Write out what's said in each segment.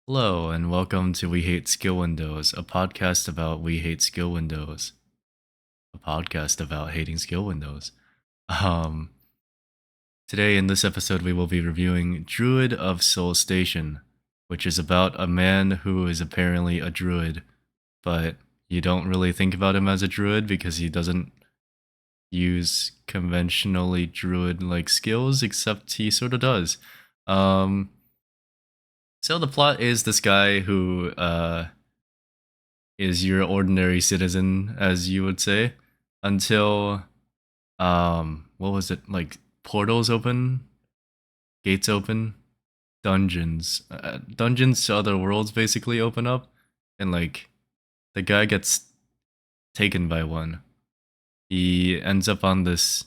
Hello and welcome to We Hate Skill Windows, a podcast about we hate skill windows. A podcast about hating skill windows. Um Today in this episode we will be reviewing Druid of Seoul Station, which is about a man who is apparently a druid, but you don't really think about him as a druid because he doesn't use conventionally druid like skills, except he sort of does. Um so the plot is this guy who is your ordinary citizen, as you would say, until what was it, like portals open, gates open, dungeons to other worlds basically open up, and like the guy gets taken by one. He ends up on this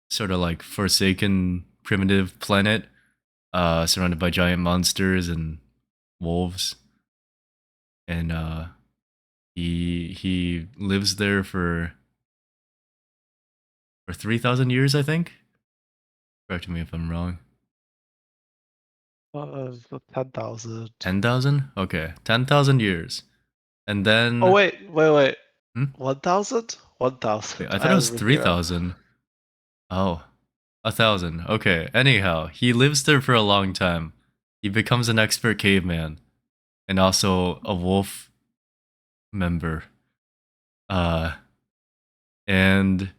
sort of like forsaken primitive planet, surrounded by giant monsters and wolves, and he lives there for 3,000 years, I think. Correct me if I'm wrong. 10,000. 10,000? Okay, 10,000 years. And Oh, then, wait. hmm? 1,000? Wait, 1,000. I I thought it have it was written here. 3,000. Oh, 1,000. Okay, anyhow, he lives there for a long time. He becomes an expert caveman and also a wolf member. Uh, and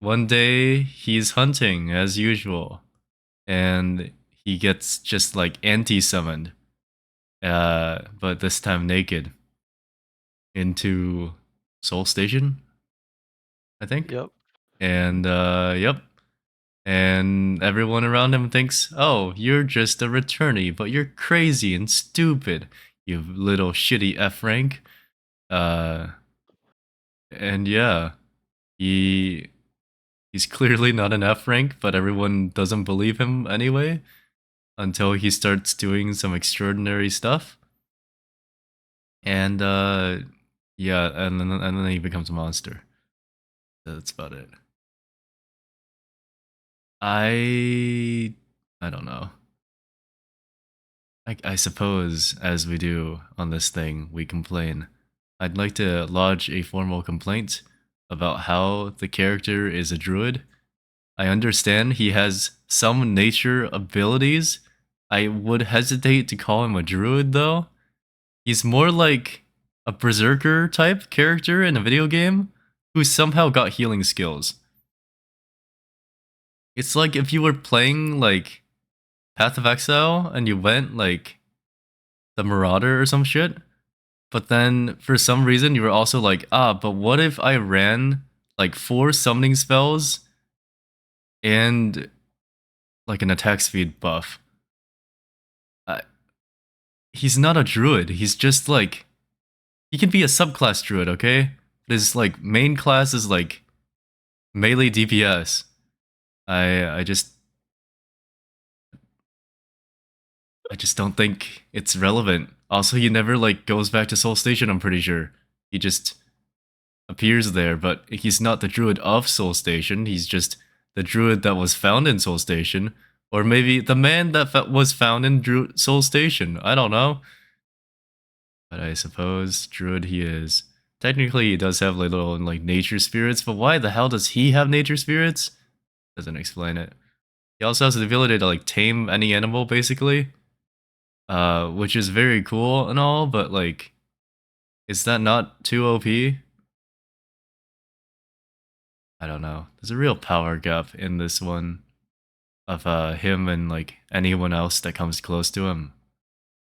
one day he's hunting as usual, and he gets just like anti-summoned, but this time naked into Soul Station, I think. Yep. And yep. And everyone around him thinks, "Oh, you're just a returnee, but you're crazy and stupid, you little shitty F rank." Uh and yeah, he he's clearly not an F rank, but everyone doesn't believe him anyway until he starts doing some extraordinary stuff. And yeah, and then he becomes a monster. That's about it. I I don't know. I suppose, as we do on this thing, we complain. I'd like to lodge a formal complaint about how the character is a druid. I understand he has some nature abilities. I would hesitate to call him a druid, though. He's more like a berserker type character in a video game who somehow got healing skills. It's like if you were playing, like, Path of Exile and you went, like, the Marauder or some shit. But then for some reason you were also like, but what if I ran like 4 summoning spells and like an attack speed buff? Uh, he's not a druid. He's just like, he can be a subclass druid, okay? But his like main class is like melee DPS. I just don't think it's relevant. Also, he never like goes back to Soul Station, I'm pretty sure. He just appears there, but he's not the druid of Soul Station. He's just the druid that was found in Soul Station, or maybe the man that was found in Soul Station. I don't know, but I suppose druid he is. Technically, he does have like little like nature spirits, but why the hell does he have nature spirits? Doesn't explain it. He also has the ability to like tame any animal, basically, which is very cool and all, but like, is that not too OP? I don't know. There's a real power gap in this one of him and like anyone else that comes close to him.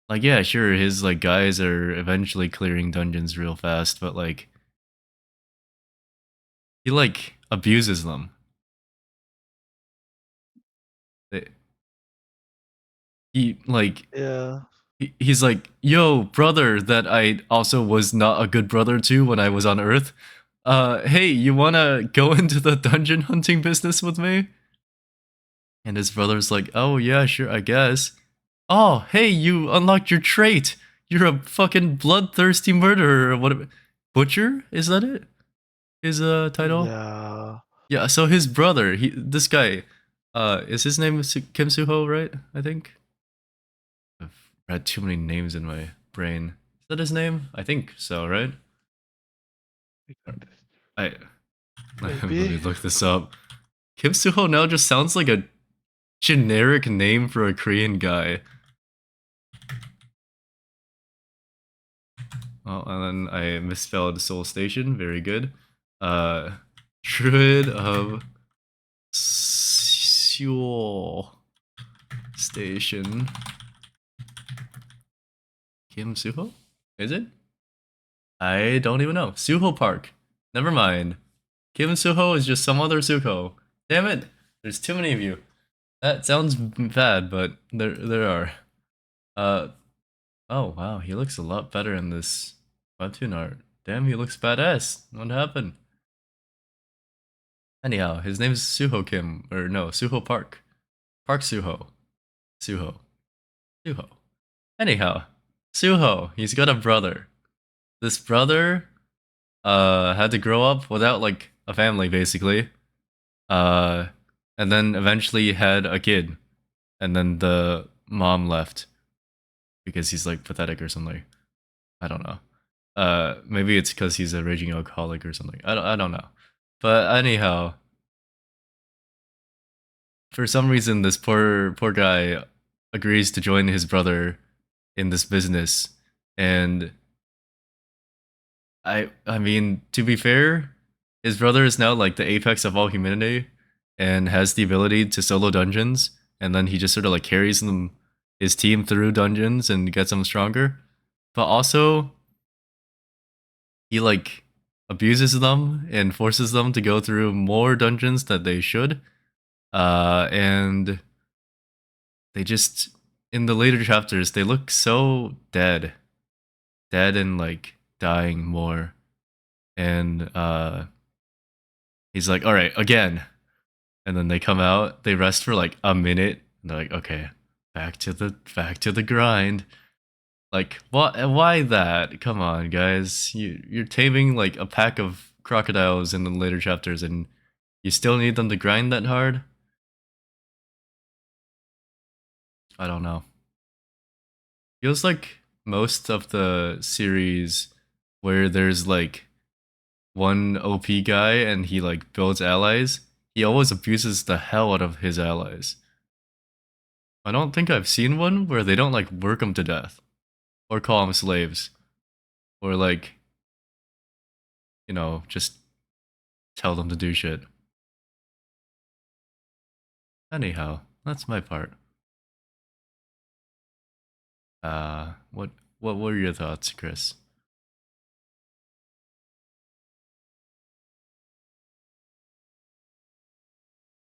Like, yeah, sure, his like guys are eventually clearing dungeons real fast, but like he like abuses them. They- He like Yeah. he's like, "Yo, brother, that I also was not a good brother to when I was on Earth. Hey, you wanna go into the dungeon hunting business with me?" And his brother's like, "Oh yeah, sure, I guess." Oh, hey, you unlocked your trait. You're a fucking bloodthirsty murderer or whatever. Butcher? Is that it? His title? Yeah. Yeah, so his brother, this guy, is his name Kim Suho, right? I think. I had too many names in my brain. Is that his name? I think so, right? I let me Maybe. look this up. Kim Suho now just sounds like a generic name for a Korean guy. Oh, and then I misspelled Seoul Station. Very good. Uh, Druid of Seoul Station. Kim Suho? Is it? I don't even know. Suho Park. Never mind. Kim Suho is just some other Suho. Damn it! There's too many of you. That sounds bad, but there are. Uh oh wow, he looks a lot better in this webtoon art. Damn, he looks badass. What happened? Anyhow, his name's Suho Kim, or no, Suho Park. Park Suho. Suho. Suho. Anyhow, Suho, he's got a brother. This brother had to grow up without like a family basically. Uh and then eventually had a kid. And then the mom left because he's like pathetic or something. I don't know. Maybe it's because he's a raging alcoholic or something. I don't know. But anyhow, for some reason, this poor guy agrees to join his brother in this business, and I mean, to be fair, his brother is now like the apex of all humanity, and has the ability to solo dungeons, and then he just sort of like carries them his team through dungeons and gets them stronger. But also, he like abuses them and forces them to go through more dungeons that they should. And they just in the later chapters they look so dead and like dying more. And he's like, all right, again. And then they come out, they rest for like a minute, and they're like, okay, back to the grind. Like, what? Why that? Come on, guys. You're taming like a pack of crocodiles in the later chapters, and you still need them to grind that hard. I don't know. Feels like most of the series where there's like one OP guy and he like builds allies, he always abuses the hell out of his allies. I don't think I've seen one where they don't like work them to death or call them slaves or like, just tell them to do shit. Anyhow, that's my part. What were your thoughts, Chris?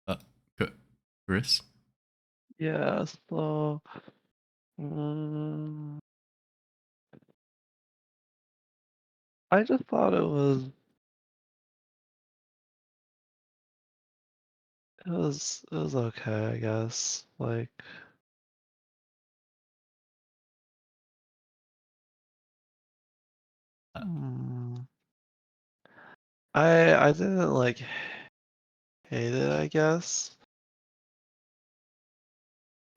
Uh, Chris? Yeah, so mm, I just thought it was okay, I guess. Like Uh, mm, I didn't like hate it, I guess.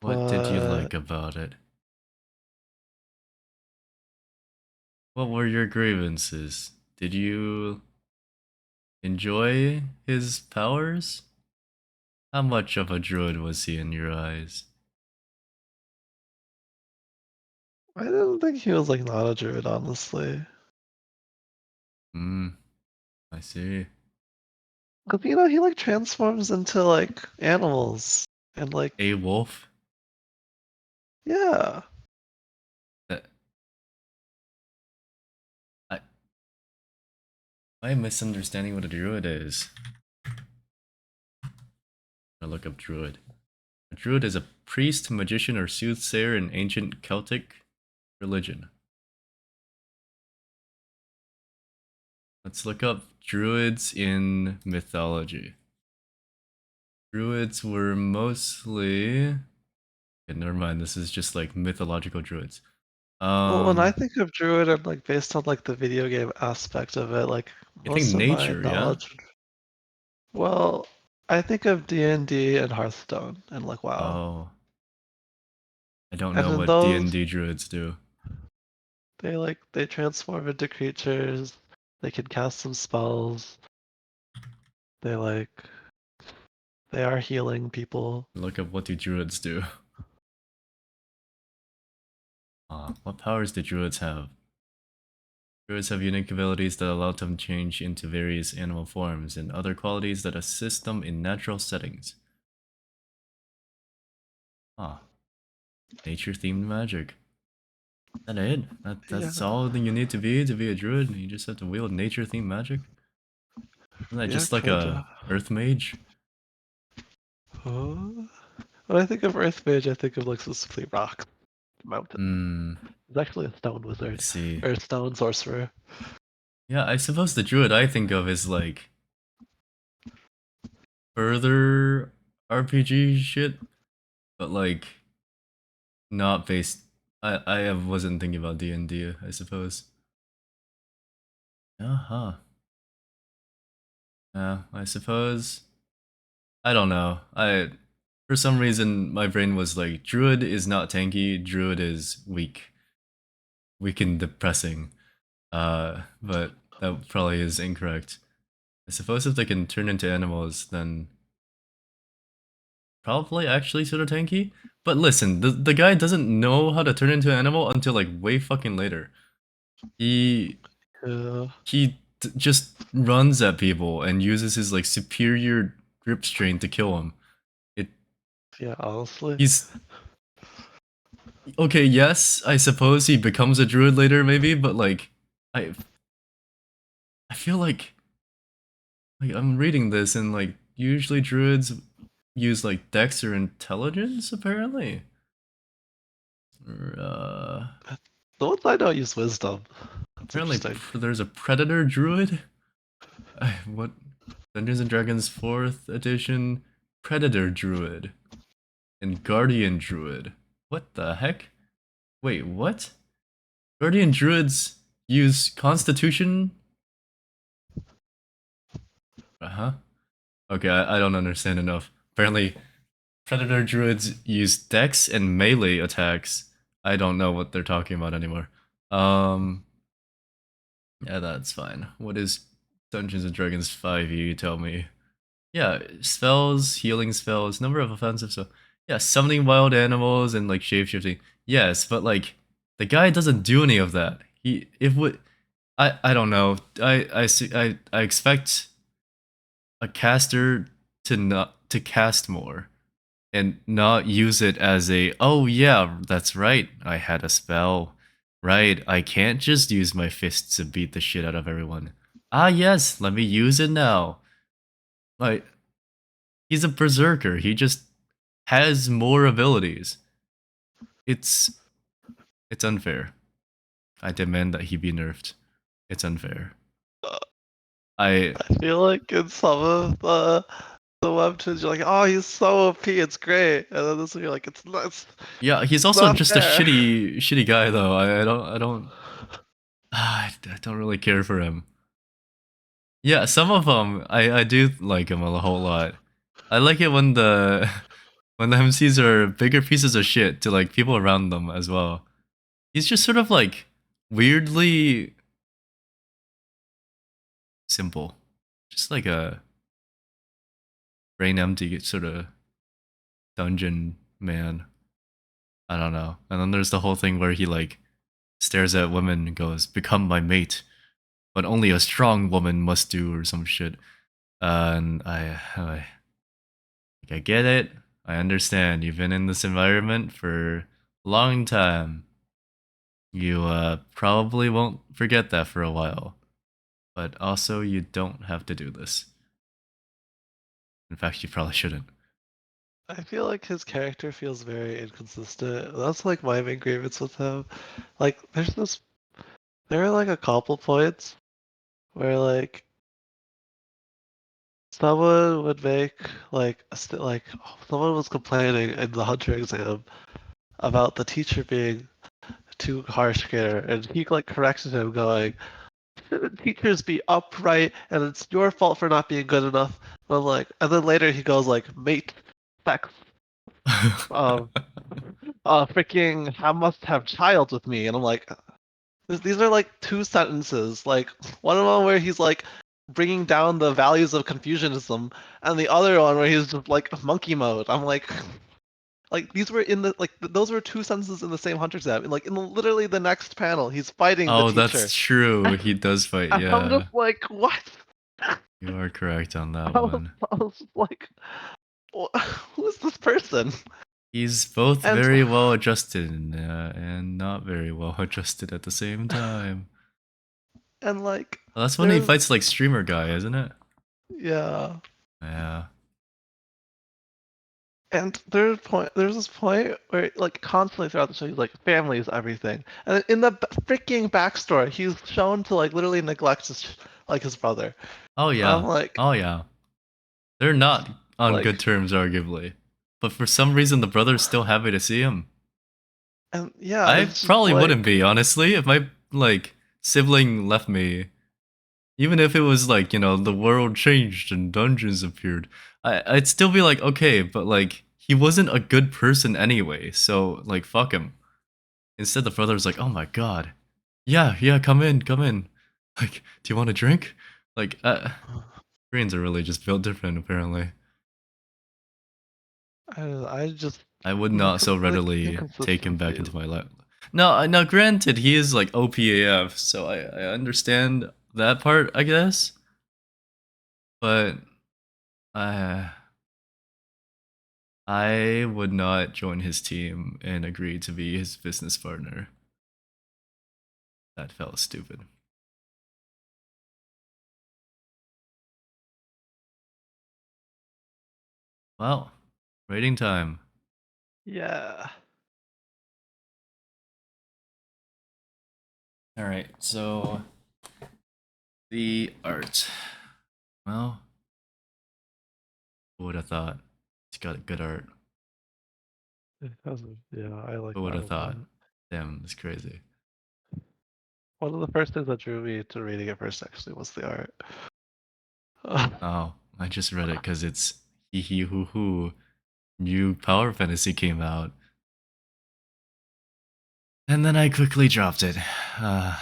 what did you But like about it? What were your grievances? Did you enjoy his powers? How much of a druid was he in your eyes? I didn't think he was like not a druid, honestly. Hmm, I see. Cause he like transforms into like animals and like A wolf? yeah. Uh, I, I'm misunderstanding what a druid is. I look up druid. A druid is a priest, magician, or soothsayer in ancient Celtic religion. Let's look up druids in mythology. Druids were mostly. Okay, never mind. This is just like mythological druids. Well, when I Um, think of druid, I'm like based on like the video game aspect of it. Like I think most of my nature, yeah. knowledge. Well, I think of D&D and Hearthstone and like WoW. Oh, I don't And know then what those, D&D druids do. they transform into creatures. They can cast some spells. They they are healing people. Look up what do druids do. What powers do druids have? Druids have unique abilities that allow them to change into various animal forms and other qualities that assist them in natural settings. Ah, nature-themed magic. Is that it? Yeah, That's all that you need to be a druid? You just have to wield nature-themed magic? Isn't that yeah, just like a kinda. earth mage? Huh? When I think of Earth Mage, I think of like specifically rocks, mountains. Hmm, He's actually a stone I wizard see. or a stone sorcerer. Yeah, I suppose the druid I think of is like further RPG shit, but like not based. I wasn't thinking about D&D, I suppose. Uh-huh. Yeah, I suppose. I don't know. For some reason my brain was like druid is not tanky, druid is weak and depressing. But that probably is incorrect. I suppose if they can turn into animals, then probably actually sort of tanky. But listen, the guy doesn't know how to turn into an animal until like way fucking later. He Yeah, just runs at people and uses his like superior grip strength to kill him. It yeah, honestly. he's okay. Yes, I suppose he becomes a druid later, maybe, but like I I feel like I'm reading this and like usually druids use like dex or intelligence apparently. Or, The ones I know use wisdom. That's apparently interesting. there's a predator druid. What Dungeons and Dragons 4th edition predator druid and guardian druid. What the heck? Wait, what? Guardian druids use constitution? Uh-huh. Okay, I don't understand enough. Apparently predator druids use dex and melee attacks. I don't know what they're talking about anymore. Um yeah, that's fine. What is Dungeons and Dragons 5e, you tell me? Yeah, spells, healing spells, number of offensive stuff. Yeah, summoning wild animals and like shapeshifting. Yes, but like the guy doesn't do any of that. He if would I don't know. I expect a caster to not to cast more and not use it as a oh yeah, that's right. I had a spell. Right, I can't just use my fists to beat the shit out of everyone. Ah yes, let me use it now. Like he's a berserker. He just has more abilities. It's it's unfair. I demand that he be nerfed. It's unfair. I I feel like in some of the webtoons, you're like, oh, he's so OP, it's great, and then this one you're like, yeah, he's it's also not just a fair. shitty guy though. I don't I don't really care for him. Yeah, some of them I do like him a whole lot. I like it when the when the MCs are bigger pieces of shit to like people around them as well. He's just sort of like weirdly simple. Just like a brain empty sort of dungeon man. I don't know. And then there's the whole thing where he like stares at women and goes, "Become my mate," but only a strong woman must do or some shit. And I get it. I understand. You've been in this environment for a long time. You probably won't forget that for a while. But also, you don't have to do this. In fact, you probably shouldn't. I feel like his character feels very inconsistent. That's like my main grievance with him. Like, there are like a couple points where like someone would make like someone was complaining in the hunter exam about the teacher being too harsh here, and he like corrected him, going, "Shouldn't teachers be upright? And it's your fault for not being good enough." And I'm like, and then later he goes like, "Mate, sex." Um, freaking I must have child with me, and I'm like, these are like two sentences. Like one of them where he's like bringing down the values of Confucianism, and the other one where he's just like monkey mode. I'm like these were in the like those were two sentences in the same Hunter exam. Like in literally the next panel, he's fighting the Oh, teacher. that's true. He does fight. And I'm Yeah, just like, what? you are correct on that I was, one. I was just like, who is this person? He's both And very well adjusted and not very well adjusted at the same time. and like Well, that's when he there's fights like streamer guy, isn't it? yeah. Yeah. And there's this point where, like, constantly throughout the show, he's like, family is everything. And in the freaking backstory, he's shown to, like, literally neglect his brother. Oh And I'm yeah. like, Oh yeah. They're not on like, good terms, arguably. But for some reason, the brother's still happy to see him. and yeah, and I it's just probably wouldn't like, be, honestly, if my like sibling left me. Even if it was like, the world changed and dungeons appeared. I'd still be like, okay, but like he wasn't a good person anyway, so like fuck him. Instead the brother's like, oh my god. Yeah, yeah, come in, come in. Like, do you want a drink? Like, Koreans are really just built different, apparently. I just, I would not so the readily take him back inconsistencies. into my life. No, now granted, he is like OPAF, so I understand that part, I guess. But uh, I would not join his team and agree to be his business partner. That felt stupid. Well, rating time. Yeah. All right, so the art. Well, who would have thought? It's got good art. Yeah, I like Who would that a have thought? lot. Damn, it's crazy. One of the first things that drew me to reading it first actually was the art. Oh, I just read it because it's hee hee hoo hoo. New Power Fantasy came out. And then I quickly dropped it. Uh,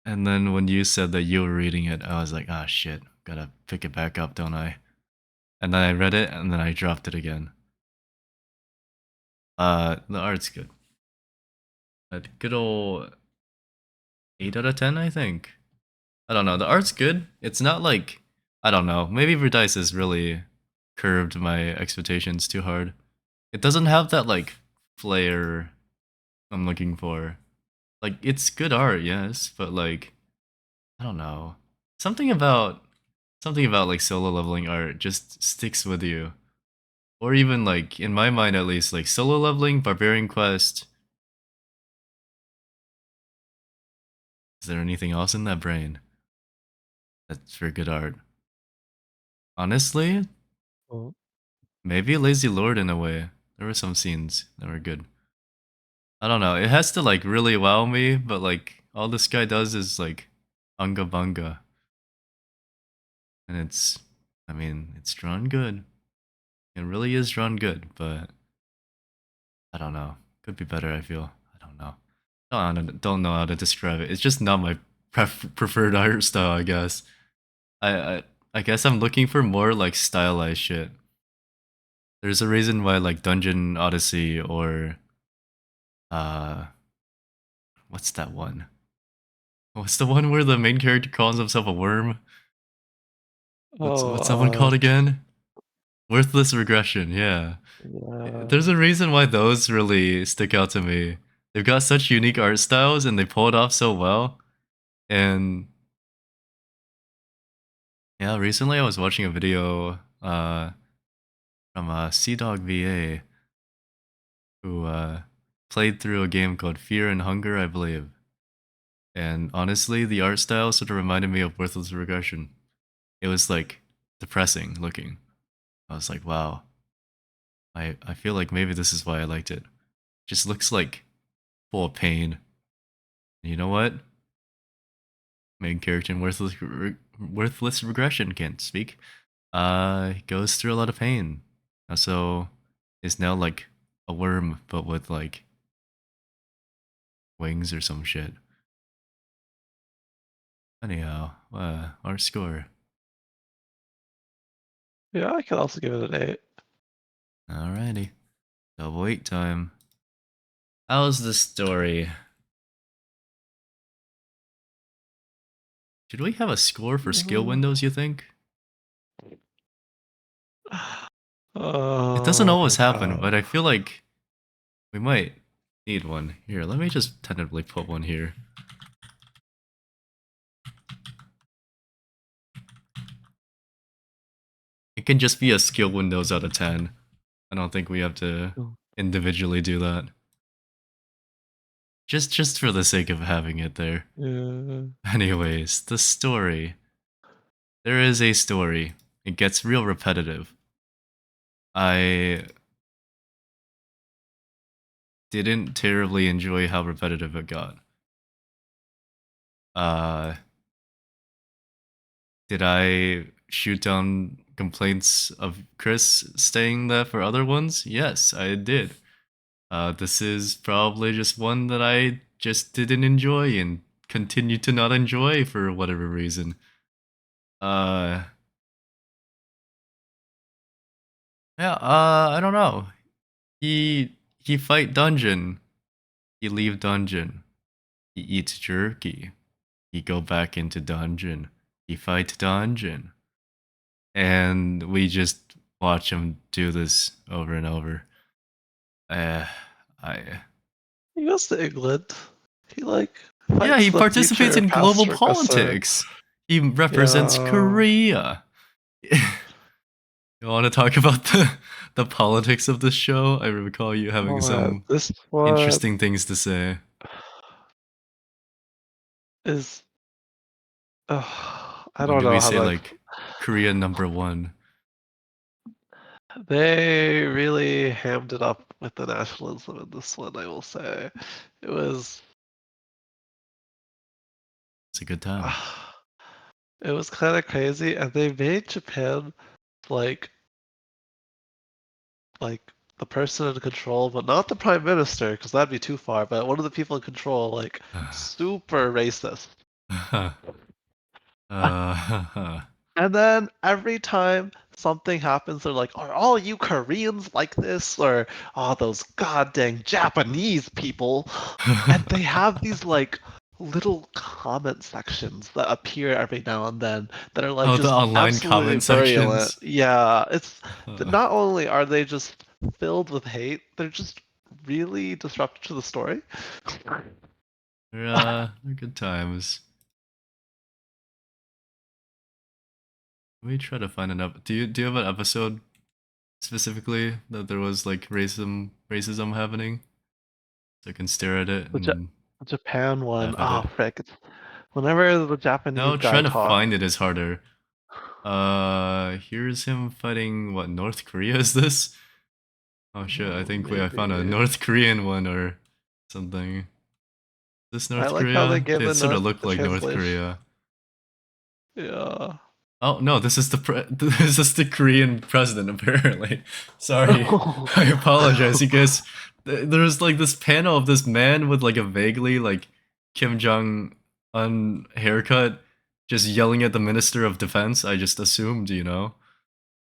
and then when you said that you were reading it, I was like, ah, shit, gotta pick it back up, don't I? And then I read it, and then I dropped it again. The art's good. A good old 8 out of 10, I think. I don't know, the art's good. It's not like, I don't know, maybe Verdice has really curved my expectations too hard. It doesn't have that, like, flair I'm looking for. Like, it's good art, yes, but like, I don't know. Something about something about like solo leveling art just sticks with you. Or even like in my mind at least, like solo leveling, Barbarian Quest. Is there anything else in that brain that's for good art? Honestly, Well, maybe Lazy Lord in a way. There were some scenes that were good. I don't know. It has to like really wow me, but like all this guy does is like unga bunga. And I mean, it's drawn good. It really is drawn good, but I don't know. Could be better, I feel. I don't know. Don't know how to describe it. It's just not my preferred art style, I guess. I, I I guess I'm looking for more like stylized shit. There's a reason why like Dungeon Odyssey or uh what's that one? What's the one where the main character calls himself a worm? What's that one oh, called again? Worthless Regression, yeah. yeah. There's a reason why those really stick out to me. They've got such unique art styles and they pull it off so well. And yeah, recently I was watching a video from Sea Dog VA who played through a game called Fear and Hunger, I believe. And honestly, the art style sort of reminded me of Worthless Regression. It was like depressing looking. I was like, wow, I feel like maybe this is why I liked it. Just looks like full of pain. And you know what? Main character in Worthless Regression can't speak. Goes through a lot of pain. So is now like a worm, but with like wings or some shit. Anyhow, our score. Yeah, I can also give it an 8. Alrighty. Double 8 time. How's the story? Should we have a score for skill Uh, windows, you think? It doesn't oh always my happen, god. but I feel like we might need one. Here, let me just tentatively put one here. It can just be a skill windows out of 10. I don't think we have to individually do that. Just for the sake of having it there. Yeah. Anyways, the story. There is a story. It gets real repetitive. I didn't terribly enjoy how repetitive it got. Uh, did I shoot down complaints of Chris staying there for other ones? Yes, I did. This is probably just one that I just didn't enjoy and continue to not enjoy for whatever reason. Uh, yeah, I don't know. He fight dungeon. He leave dungeon. He eats jerky. He go back into dungeon. He fight dungeon. And we just watch him do this over and over. Uh, I He goes to England. He like Yeah, fights he the participates future in past global regressor. politics. He represents Yeah. Korea. You want to talk about the politics of this show? I recall you having Oh man, some this one interesting things to say. is. I Or don't do we know how say to. like Korea number one? They really hammed it up with the nationalism in this one. I will say, it was. It's a good time. It was kind of crazy, and they made Japan like like the person in control, but not the prime minister, because that'd be too far. But one of the people in control, like super racist. And then every time something happens, they're like, "Are all you Koreans like this?" Or, "Oh, those goddamn Japanese people." And they have these like little comment sections that appear every now and then that are like Oh, the just online absolutely comment virulent. sections. Yeah, it's not only are they just filled with hate, they're just really disruptive to the story. They're good times. Let me try to find an up. Do you have an episode specifically that there was like racism happening? So I can stare at it The, Ja- and the Japan one, laugh at oh it. frick! Whenever the Japanese No, guy trying to talks, find it is harder. Here's him fighting what North Korea is this? Oh shit, I oh, think I found a maybe. North Korean one or something. This I North like how they Korea? give They the sort of North look the like North translation. Korea. Yeah. Oh no, this is this is the Korean president apparently. Sorry, I apologize. You guys, there's like this panel of this man with like a vaguely like Kim Jong Un haircut, just yelling at the Minister of Defense. I just assumed, you know.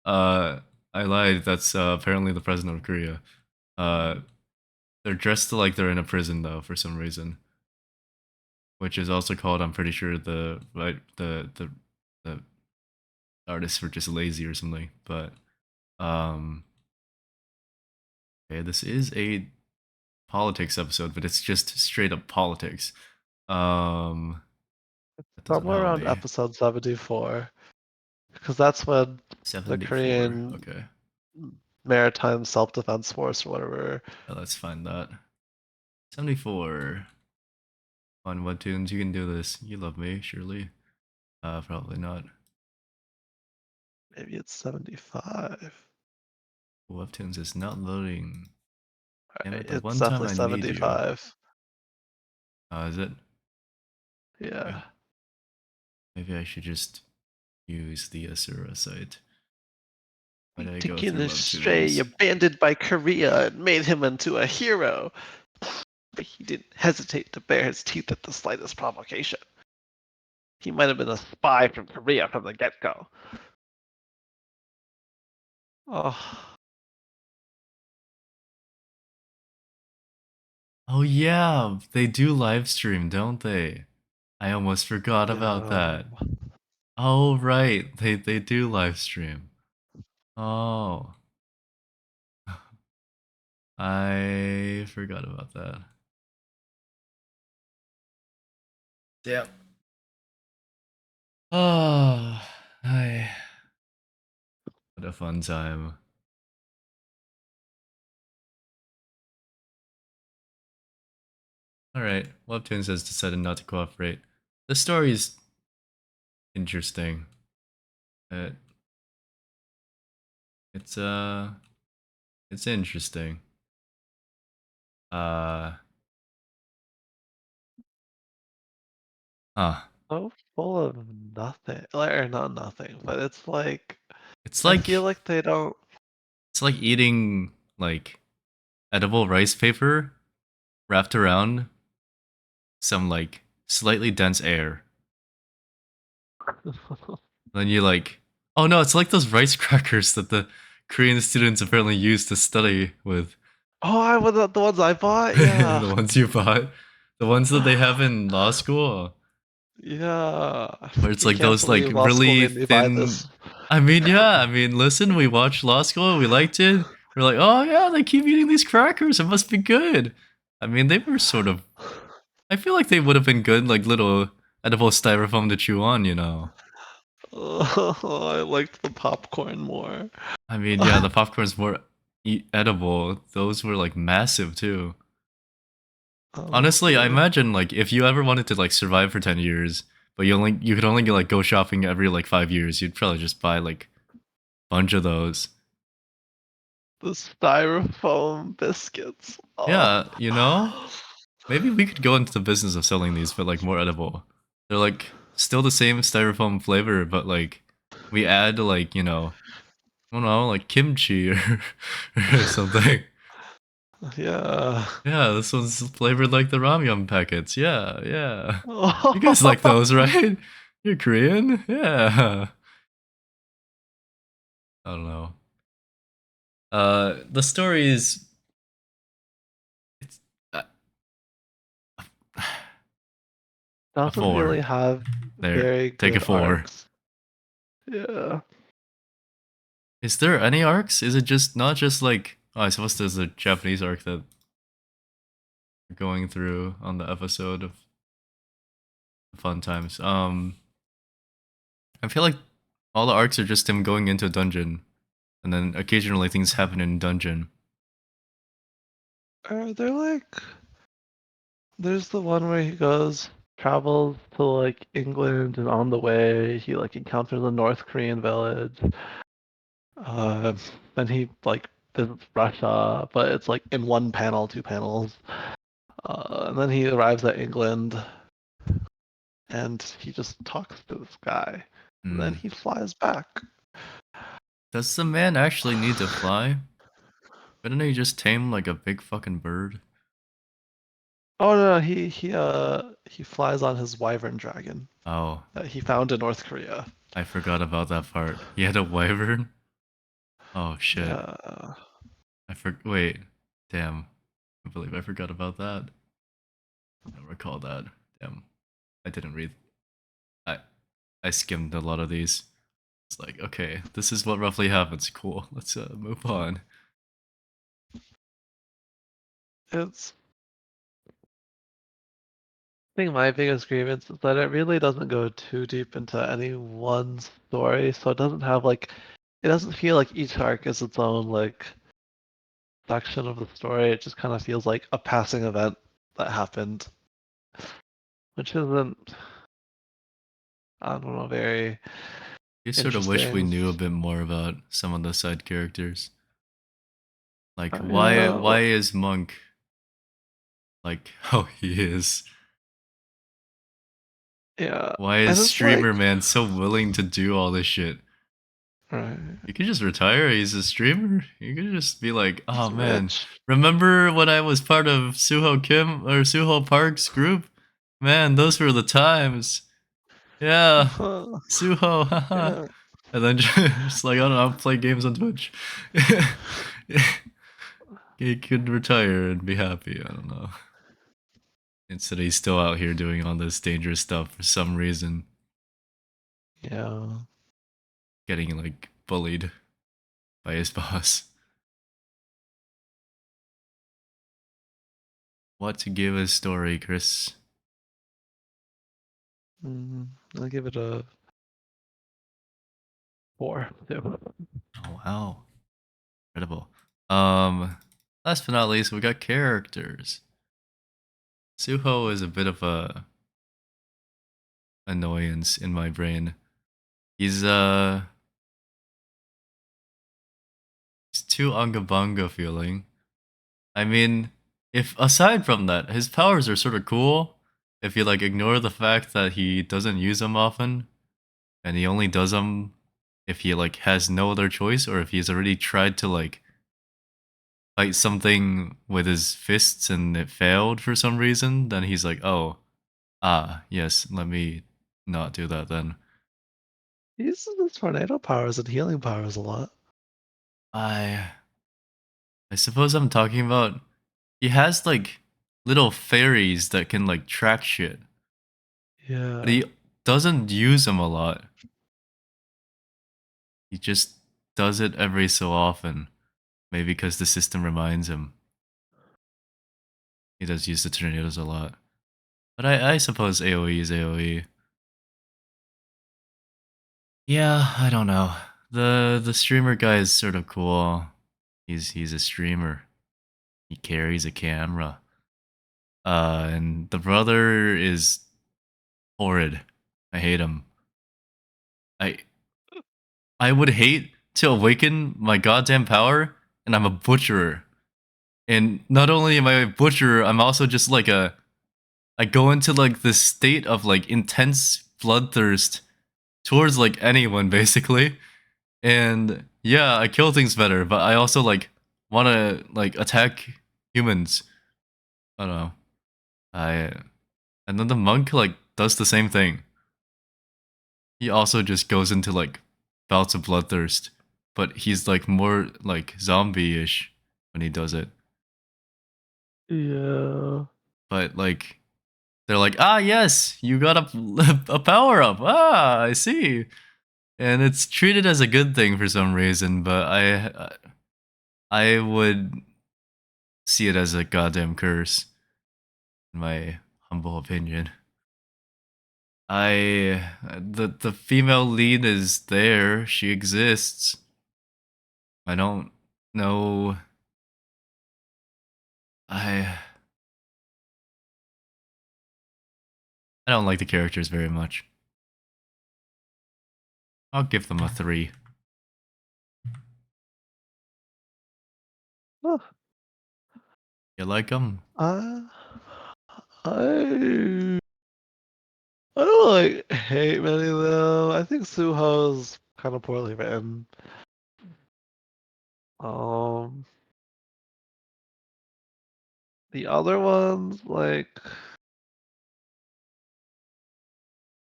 Uh, I lied. That's apparently the president of Korea. Uh, they're dressed like they're in a prison though for some reason, which is also called. I'm pretty sure the artists were just lazy or something. But um, okay, this is a politics episode, but it's just straight up politics. Um, that doesn't Somewhere help around me. episode 74, because that's when the 74. Korean Okay, Maritime Self-Defense Force or whatever, let's find that. 74. On webtoons, you can do this. You love me, surely. Probably not. maybe it's 75. Webtoons is not loading. Damn Right, it, the it's one time definitely I need you. 75. Is it? Okay. Yeah. Maybe I should just use the Asura site. Why did I go Taking through astray, webtoons? abandoned by Korea, and made him into a hero. But he didn't hesitate to bare his teeth at the slightest provocation. He might have been a spy from Korea from the get-go. Oh, Oh yeah, they do live stream, don't they? I almost forgot about yeah. that. Oh right, they do live stream. Oh, I forgot about that. Damn. Oh, I what a fun time. All right, Webtoons has decided not to cooperate. The story's interesting. Uh, it's it's interesting. Uh, huh. So full of nothing. Or not nothing, but it's like It's I feel like like they don't. it's like eating like edible rice paper wrapped around some like slightly dense air. Then you like, oh no, it's like those rice crackers that the Korean students apparently use to study with. Oh, I was the ones I bought. Yeah, The ones you bought, the ones that they have in law school, yeah. I where it's fucking like can't those like believe law school really made me buy this. thin. I mean, yeah, I mean, listen, we watched law school, we liked it. We're like, oh yeah, they keep eating these crackers, it must be good. I mean, they were sort of. I feel like they would have been good, like little edible styrofoam to chew on, you know. Oh, I liked the popcorn more. I mean, yeah, the popcorns were edible. Those were like massive too. Honestly, I Honestly, imagine like if you ever wanted to like survive for 10 years, but you could only like go shopping every like 5 years, you'd probably just buy like a bunch of those. the styrofoam biscuits. Oh. Yeah, you know? Maybe we could go into the business of selling these but like more edible. They're like still the same styrofoam flavor, but like we add like, I don't know, like kimchi or something. Yeah. Yeah, this one's flavored like the ramyun packets. Yeah, yeah. You guys like Oh. those, right? You're Korean? Yeah. I don't know. The story is it's uh, a Doesn't four. really have There, very take a good four. arcs. Yeah. Is there any arcs? Is it just not just like oh, I suppose there's a Japanese arc that we're going through on the episode of Fun Times. I feel like all the arcs are just him going into a dungeon, and then occasionally things happen in dungeon. They're like there's the one where he goes travels to like England and on the way he like encounters a North Korean village. Uh, then he like visits Russia, but it's like in one panel, two panels. And then he arrives at England and he just talks to this guy. And then Hmm. he flies back. Does the man actually need to fly? Couldn't he just tame like a big fucking bird? Oh no, he flies on his wyvern dragon Oh, that he found in North Korea. I forgot about that part. He had a wyvern? Oh shit. Yeah. Wait. Damn. I believe I forgot about that. I don't recall that. Damn. I didn't read. I I skimmed a lot of these. It's like, okay, this is what roughly happens. Cool. Let's move on. It's I think my biggest grievance is that it really doesn't go too deep into any one story, so it doesn't have like it doesn't feel like each arc is its own like section of the story. It just kind of feels like a passing event that happened, which isn't, I don't know, very I sort of wish we interesting. knew a bit more about some of the side characters. Like Yeah, why is Monk like how he is? yeah, Why is and it's like Streamer Man so willing to do all this shit? Right. You could just retire. He's a streamer. You could just be like, He's oh man, rich. remember when I was part of Suho Kim or Suho Park's group? Man, those were the times. Yeah, Suho, haha. Yeah. And then just like, I don't know, play games on Twitch. He could retire and be happy. I don't know. Instead, he's still out here doing all this dangerous stuff for some reason, Yeah. getting like bullied by his boss. What to give a story, Chris? Mm, I'll give it a 4. Too. Oh wow, incredible. Last but not least, we got characters. Suho is a bit of a annoyance in my brain. He's he's too unga bunga feeling. I mean, if aside from that, his powers are sort of cool. If you like ignore the fact that he doesn't use them often, and he only does them if he like has no other choice, or if he's already tried to like fight something with his fists and it failed for some reason, then he's like, oh, yes, let me not do that then. He uses his tornado powers and healing powers a lot. I I suppose I'm talking about he has like little fairies that can like track shit, but Yeah. he doesn't use them a lot. He just does it every so often. Maybe because the system reminds him. He does use the tornadoes a lot. But I suppose AoE is AoE. Yeah, I don't know. The streamer guy is sort of cool. He's a streamer. He carries a camera. And the brother is horrid. I hate him. I I would hate to awaken my goddamn power, and I'm a butcherer. And not only am I a butcherer, I'm also just like a I go into like this state of like intense bloodthirst towards like anyone basically. And yeah, I kill things better, but I also like want to like attack humans. I don't know. I and then the monk like does the same thing. He also just goes into like bouts of bloodthirst, but he's like more like zombie-ish when he does it. Yeah. But like they're like, ah, yes, you got a power up. Ah, I see. And it's treated as a good thing for some reason, but I would see it as a goddamn curse, in my humble opinion. The female lead is there. She exists. I don't know. I I don't like the characters very much. I'll give them a 3. Huh. You like them? Uh, I I don't like hate many of them. I think Suho's kind of poorly written. Um, the other ones, like,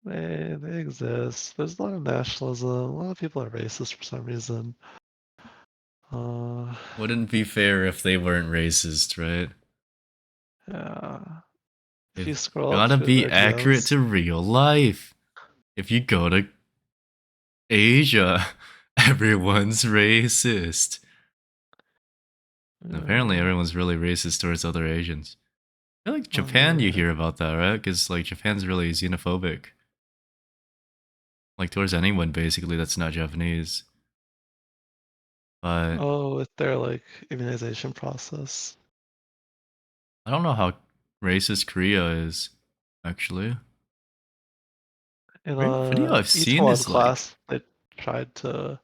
they exist. There's a lot of nationalism. A lot of people are racist for some reason. Uh, Wouldn't be fair if they weren't racist, right? yeah. If you It's scroll up gotta through be their accurate DMs, to real life. If you go to Asia, everyone's racist. And apparently, yeah, everyone's really racist towards other Asians. I feel like oh Japan, you man. hear about that, right? Because like Japan's really xenophobic, like towards anyone basically that's not Japanese. But Oh, with their like immunization process. I don't know how racist Korea is, actually. In Every video I've seen E1 is like, class, tried to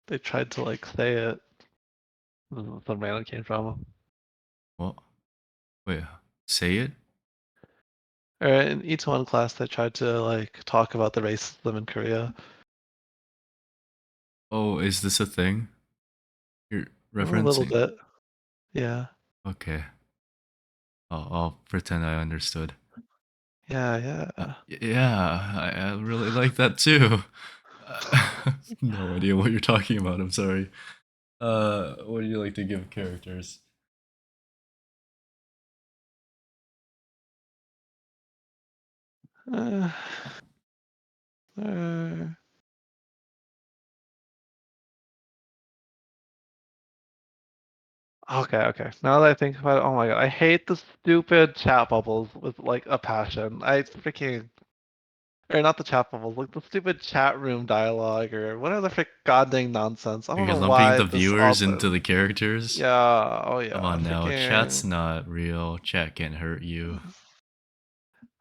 they tried to like say it. Some random came from. what? Wait, say it? Or in E1 class, they tried to like talk about the racism in Korea. Oh, is this a thing you're A little referencing? bit. Yeah. Okay, I'll pretend I understood. Yeah, yeah. Yeah, I really like that too. No idea what you're talking about. I'm sorry. What do you like to give characters? Uh, uh, okay, okay. Now that I think about it, oh my god, I hate the stupid chat bubbles with like a passion. I freaking or not the chat bubbles, like the stupid chat room dialogue or whatever the frick goddamn nonsense. I don't You're know lumping why the this all viewers the into the characters? yeah, oh Come yeah, on now, chat's freaking. not real. Chat can't hurt you.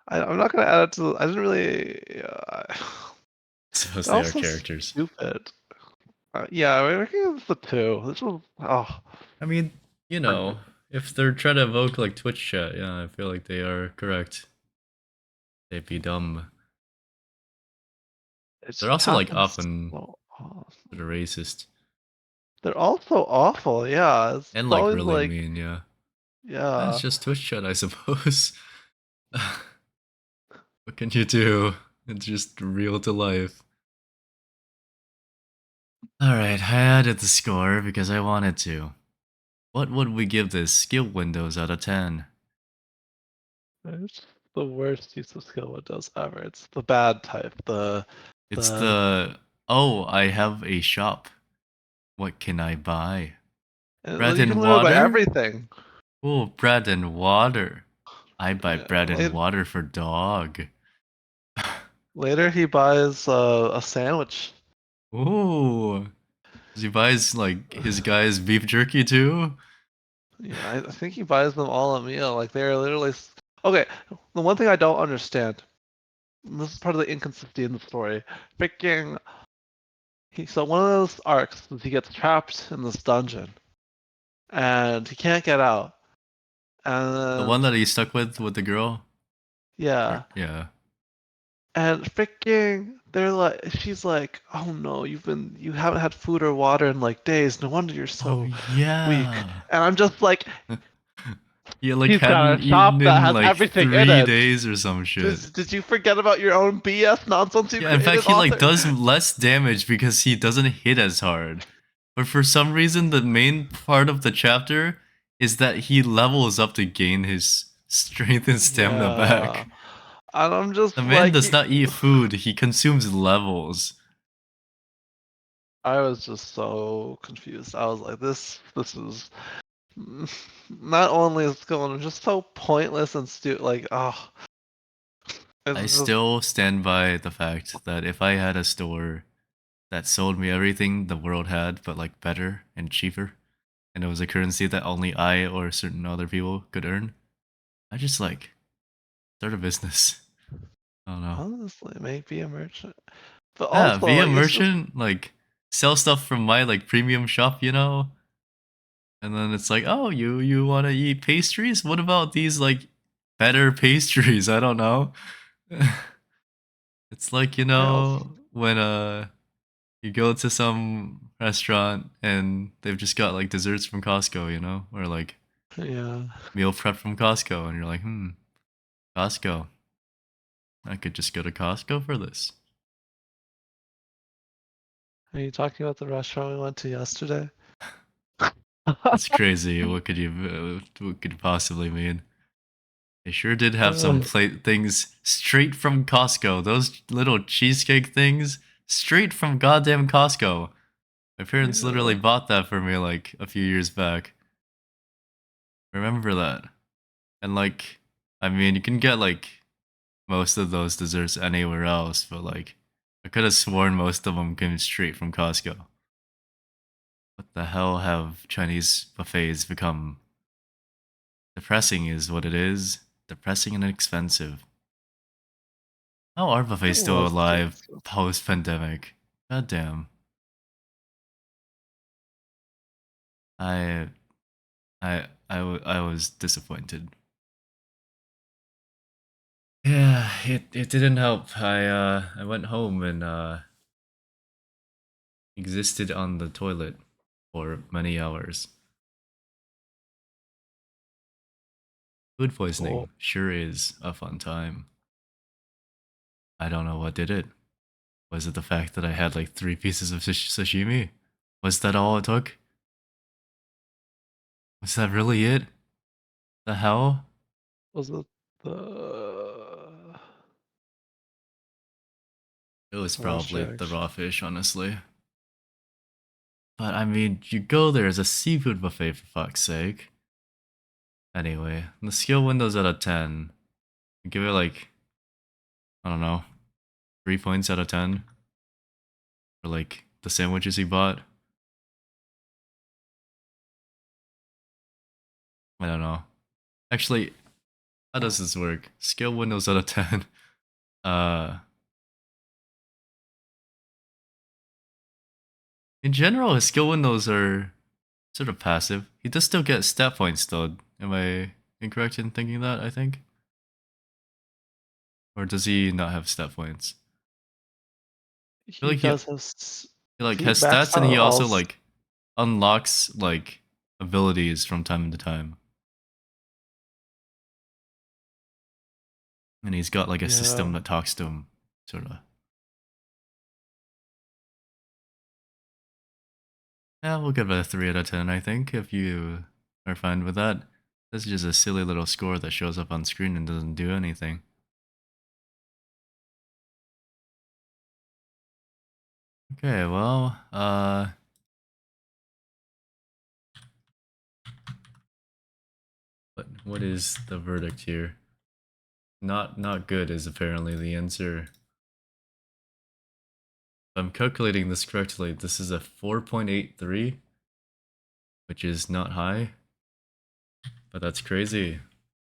I'm not gonna add it to. I didn't really. Suppose They're they are also characters. stupid. Yeah, we're making the two. This was oh. I mean, you know, if they're trying to evoke like Twitch chat, yeah, I feel like they are correct. They'd be dumb. It They're just also like happens often so often. sort of racist They're all so awful. Yeah, it's and like always really like mean. Yeah, that's yeah. just Twitch chat, I suppose. What can you do? It's just real to life. Alright, I added the score because I wanted to. What would we give this skill windows out of 10? It's the worst use of skill windows ever. It's the bad type. It's The the, oh, I have a shop. What can I buy? Bread you can and literally buy water? everything. Oh, bread and water. I buy Yeah. bread and water for dog. Later he buys a sandwich. Ooh. He buys like his guy's beef jerky too? Yeah, I think he buys them all a meal. Like they're literally. Okay, the one thing I don't understand. And this is part of the inconsistency in the story. Freaking. So one of those arcs is he gets trapped in this dungeon and he can't get out. The one And that he's stuck with the girl? Or, yeah, yeah. and freaking, they're like, she's like, oh no, you haven't had food or water in like days. No wonder you're Oh so weak. yeah. And I'm just like, He like he's got hadn't a shop eaten that in has like everything in it. 3 days or some shit. Did you forget about your own BS nonsense you Yeah, in fact, created, he like author? does less damage because he doesn't hit as hard. But for some reason, the main part of the chapter is that he levels up to gain his strength and stamina Yeah. back. And I'm just The man like, does not eat food, he consumes levels. I was just so confused. I was like, this is not only is going just so pointless and stupid. Like, oh, I it's just still stand by the fact that if I had a store that sold me everything the world had, but like better and cheaper, and it was a currency that only I or certain other people could earn, I just like start a business. I don't know. honestly maybe a merchant, but Yeah, also be a like it's just merchant, like sell stuff from my like premium shop, you know? And then it's like, oh, you want to eat pastries? What about these like better pastries? I don't know. It's like, I also when you go to some restaurant and they've just got like desserts from Costco, or like yeah. meal prep from Costco, and you're like, Costco. I could just go to Costco for this. Are you talking about the restaurant we went to yesterday? That's crazy. What could you possibly mean? They sure did have some Uh, plate things straight from Costco. Those little cheesecake things, straight from goddamn Costco. My parents literally yeah. bought that for me like a few years back. Remember that. And like, I mean, you can get like most of those desserts anywhere else, but like, I could have sworn most of them came straight from Costco. What the hell have Chinese buffets become? Depressing is what it is. Depressing and expensive. How are It buffets still was too alive expensive. post pandemic? God damn. I, I was disappointed. Yeah, it didn't help. I went home and existed on the toilet for many hours. Food Cool. poisoning sure is a fun time. I don't know what did it. Was it the fact that I had like 3 pieces of sashimi? Was that all it took? Was that really it? The hell? Was it the It was raw probably the sharks? raw fish, honestly. But I mean, you go there as a seafood buffet for fuck's sake. Anyway, the skill windows out of 10. Give it like, I don't know, 3 points out of 10 for like the sandwiches he bought. I don't know. Actually, how does this work? Skill windows out of 10. Uh, in general, his skill windows are sort of passive. He does still get stat points though. Am I incorrect in thinking that, I think? Or does he not have stat points? I feel He like he does have. He like He has maxed stats and out he all. also like unlocks like abilities from time to time. And he's got like a system Yeah. that talks to him, sort of. Yeah, we'll give it a 3 out of 10, I think, if you are fine with that. This is just a silly little score that shows up on screen and doesn't do anything. Okay, well, what is the verdict here? Not good is apparently the answer. If I'm calculating this correctly, this is a 4.83, which is not high. But that's crazy.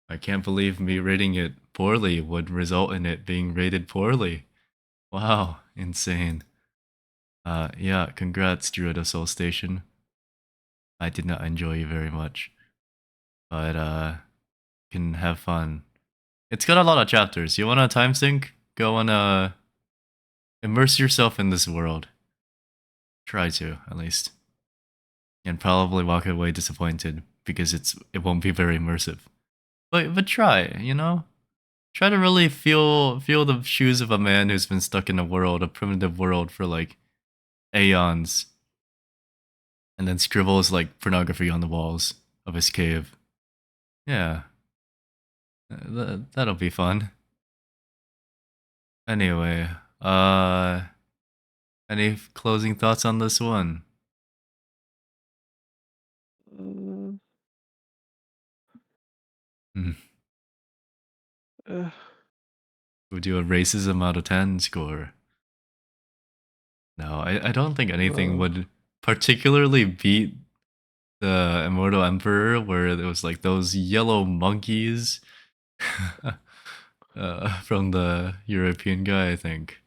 I can't believe me rating it poorly would result in it being rated poorly. Wow, insane. Yeah, congrats, Druid of Soul Station. I did not enjoy you very much, but can have fun. It's got a lot of chapters. You want a time sync? Go and immerse yourself in this world. Try to, at least, and probably walk away disappointed because it won't be very immersive. But try, you know. Try to really feel the shoes of a man who's been stuck in a primitive world for like aeons, and then scribbles like pornography on the walls of his cave. Yeah, that'll be fun. Anyway, any closing thoughts on this one? Mm, Hmm. eh, We'll do a racism out of 10 score. No, I don't think anything no. would particularly beat the Immortal Emperor, where it was like those yellow monkeys from the European guy, I think.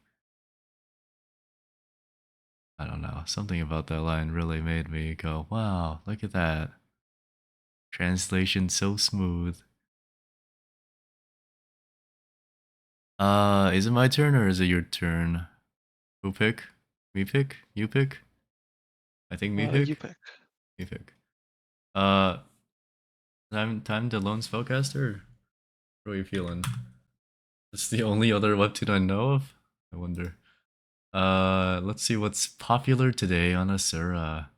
I don't know. Something about that line really made me go, wow, look at that. Translation so smooth. Is it my turn or is it your turn? Who pick? Me pick? You pick? I think me You pick? pick. Me pick. Uh, time to lone spellcaster? What are you feeling? It's the only other webtoon I know of? I wonder. Let's see what's popular today on Asura.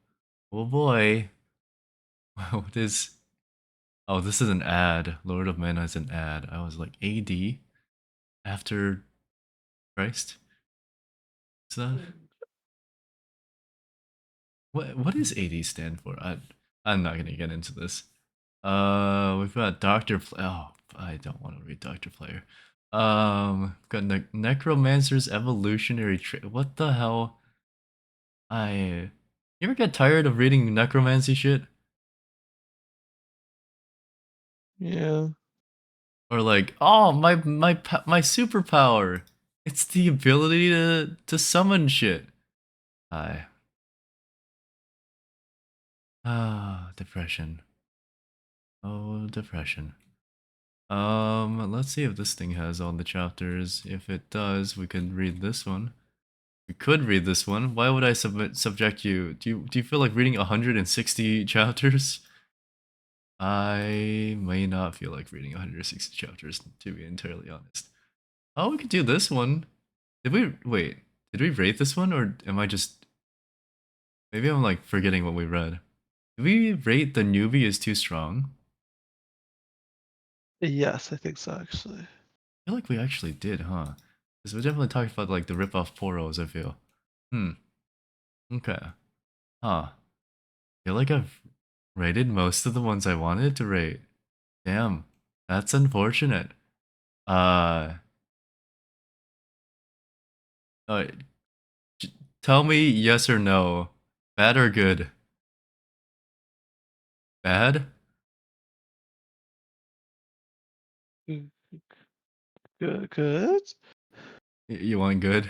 Oh boy. What is... Oh, this is an ad. Lord of Mana is an ad. I was like, AD? After Christ? Is that... What does AD stand for? I'm not gonna get into this. We've got Doctor Oh, I don't want to read Doctor Player. We've got Necromancer's Evolutionary What the hell? You ever get tired of reading necromancy shit? Yeah. Or like, oh, my superpower. It's the ability to summon shit. I depression. Oh, depression. Let's see if this thing has all the chapters. If it does, we can read this one. We could read this one. Why would I subject you? Do you feel like reading 160 chapters? I may not feel like reading 160 chapters, to be entirely honest. Oh, we could do this one. Did we wait? Did we rate this one, or am I just maybe I'm like forgetting what we read? Did we rate the newbie is too strong? Yes, I think so actually. I feel like we actually did, huh? Because we definitely talked about like the rip-off poros, I feel. Hmm. Okay. Huh. I feel like I've rated most of the ones I wanted to rate. Damn. That's unfortunate. Uh, uh tell me yes or no. Bad or good? Bad? Mm, good, good, You want good?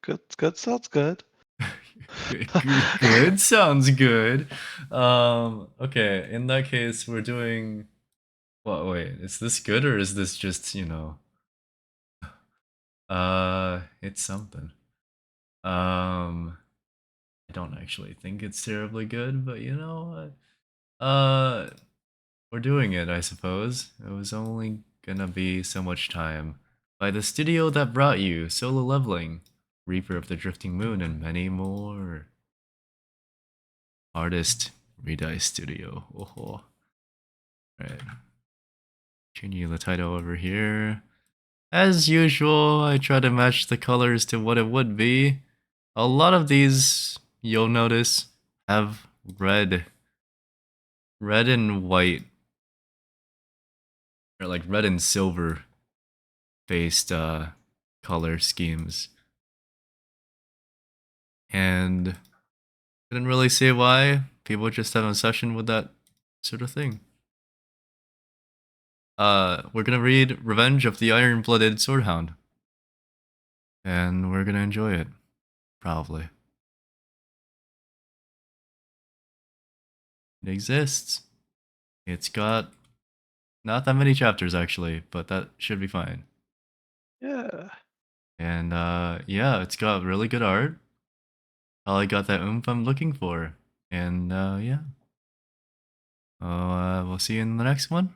good sounds good. Good sounds good. Okay, in that case, we're doing. What? Wait, is this good or is this just, it's something. I don't actually think it's terribly good, but you know what? We're doing it, I suppose. It was only gonna be so much time. By the studio that brought you Solo Leveling, Reaper of the Drifting Moon, and many more. Artist Redeye Studio. Oh, right. Changing the title over here. As usual, I try to match the colors to what it would be. A lot of these, you'll notice, have red and white, or like red and silver based color schemes. And couldn't really say why. People just have an obsession with that sort of thing. We're gonna read Revenge of the Iron-Blooded Swordhound. And we're gonna enjoy it. Probably. It exists. It's got not that many chapters actually, but that should be fine. Yeah. And yeah, it's got really good art. Probably got that oomph I'm looking for. And yeah. We'll see you in the next one.